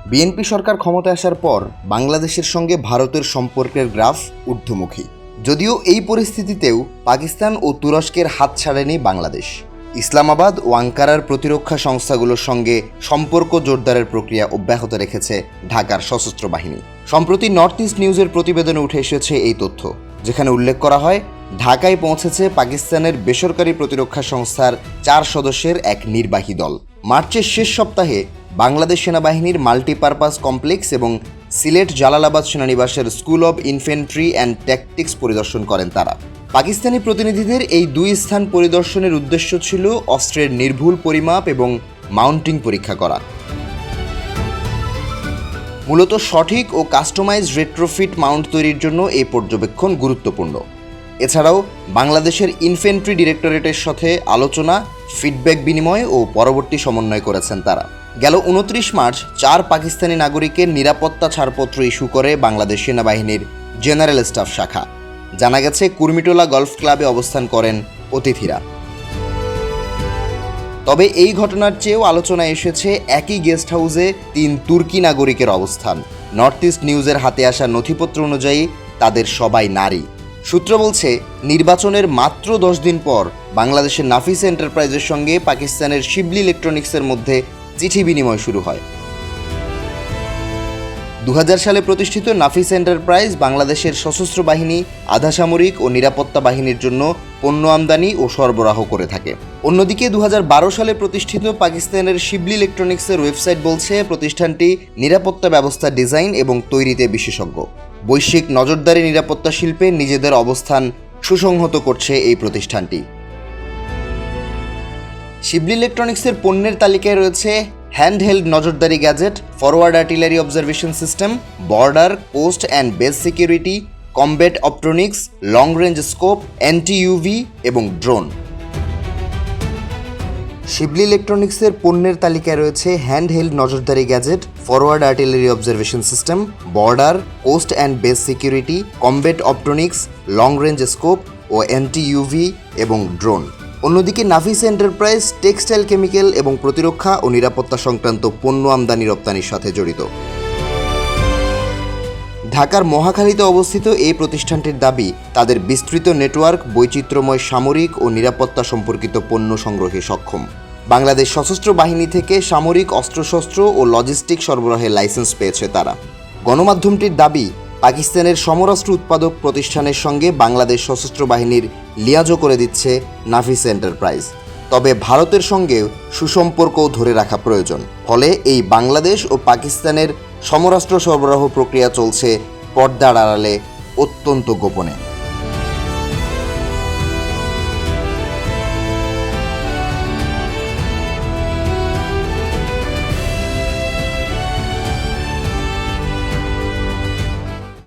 BNP সরকার ক্ষমতায় আসার পর বাংলাদেশের সঙ্গে ভারতের সম্পর্কের গ্রাফ ঊর্ধ্বমুখী। যদিও এই পরিস্থিতিতেও পাকিস্তান ও তুরস্কের হাত ছাড়েনি বাংলাদেশ। ইসলামাবাদ ও আঙ্কারার প্রতিরক্ষা সংস্থাগুলোর সঙ্গে সম্পর্ক জোরদারের প্রক্রিয়া অব্যাহত রেখেছে ঢাকার সশস্ত্র বাহিনী। সম্প্রতি নর্থ ইস্ট নিউজের প্রতিবেদনে উঠে এসেছে এই তথ্য, যেখানে উল্লেখ করা হয় ঢাকায় পৌঁছেছে পাকিস্তানের বেসরকারি প্রতিরক্ষা সংস্থার 4 সদস্যের এক নির্বাহী দল। মার্চের শেষ সপ্তাহে বাংলাদেশ সেনাবাহিনীর মাল্টিপারপাস কমপ্লেক্স এবং সিলেট জালালাবাদ সেনানিবাসের school of infantry and tactics পরিদর্শন করেন তারা। পাকিস্তানি প্রতিনিধিদের এই 2 স্থান পরিদর্শনের উদ্দেশ্য ছিল অস্ত্রের নির্ভুল পরিমাপ এবং মাউন্টিং পরীক্ষা করা। মূলত সঠিক ও কাস্টমাইজড রেট্রোফিট মাউন্ট তৈরির জন্য এই পর্যবেক্ষণ গুরুত্বপূর্ণ। এছাড়াও বাংলাদেশের ইনফ্যান্ট্রি ডিরেক্টরেটের সাথে আলোচনা, ফিডব্যাক বিনিময় ও পরবর্তী সমন্বয় করেছেন তারা। গেল 29 মার্চ 4 পাকিস্তানি নাগরিকের নিরাপত্তা ছাড়পত্র ইস্যু করে বাংলাদেশ সেনাবাহিনীর জেনারেল স্টাফ শাখা। জানা গেছে কুর্মিটোলা গলফ ক্লাবে অবস্থান করেন অতিথিরা। তবে এই ঘটনার চেয়েও আলোচনায় এসেছে একই গেস্ট হাউসে 3 তুর্কি নাগরিকের অবস্থান। নর্থ ইস্ট নিউজের হাতে আসা নথিপত্র অনুযায়ী তাদের সবাই নারী। সূত্র বলছে, নির্বাচনের মাত্র 10 দিন পর বাংলাদেশের নাফিস এন্টারপ্রাইজের সঙ্গে পাকিস্তানের শিবলি ইলেকট্রনিক্সের মধ্যে চিঠি বিনিময় শুরু হয়। 2000 সালে প্রতিষ্ঠিত নাফিস এন্টারপ্রাইজ বাংলাদেশের সশস্ত্র বাহিনী, আধাসামরিক ও নিরাপত্তা বাহিনীর জন্য পণ্য আমদানি ও সরবরাহ করে থাকে। অন্যদিকে 2012 সালে প্রতিষ্ঠিত পাকিস্তানের শিবলি ইলেকট্রনিক্সের ওয়েবসাইট বলছে, প্রতিষ্ঠানটি নিরাপত্তা ব্যবস্থা ডিজাইন এবং তৈরিতে বিশেষজ্ঞ। বৈশ্বিক নজরদারি নিরাপত্তা শিল্পে নিজেদের অবস্থান সুসংহত করছে এই প্রতিষ্ঠানটি। শিবলি ইলেকট্রনিক্সের পণ্যের তালিকায় রয়েছে হ্যান্ডহেল্ড নজরদারি gadget, forward artillery observation system, border, coast and base security, combat optronics, long range scope, anti UV এবং ড্রোন। শিবলি ইলেকট্রনিক্সের পণ্যের তালিকায় রয়েছে হ্যান্ডহেল্ড নজরদারি gadget, forward artillery observation system, border, coast and base security, combat optronics, long range scope ও anti UV এবং drone. অন্যদিকে Nafis enterprise textile, chemical এবং প্রতিরক্ষা ও নিরাপত্তা সংক্রান্ত পণ্য আমদানি রপ্তানির সাথে জড়িত। ঢাকার মহাখালীতে অবস্থিত এই প্রতিষ্ঠানটির দাবি, তাদের বিস্তৃত নেটওয়ার্ক বৈচিত্র্যময় সামরিক ও নিরাপত্তা সম্পর্কিত পণ্য সংগ্রহে সক্ষম। বাংলাদেশ সশস্ত্র বাহিনী থেকে সামরিক অস্ত্রশস্ত্র ও লজিস্টিক সরবরাহের লাইসেন্স পেয়েছে তারা। গণমাধ্যমটির দাবি, পাকিস্তানের সমরাস্ত্র উৎপাদক প্রতিষ্ঠানের সঙ্গে বাংলাদেশ সশস্ত্র বাহিনীর লিয়াজো করে দিচ্ছে নাফিস এন্টারপ্রাইজ। তবে ভারতের সঙ্গেও সুসম্পর্কও ধরে রাখা প্রয়োজন। ফলে এই বাংলাদেশ ও পাকিস্তানের সমরাস্ত্র সরবরাহ প্রক্রিয়া চলছে পর্দার আড়ালে, অত্যন্ত গোপনে।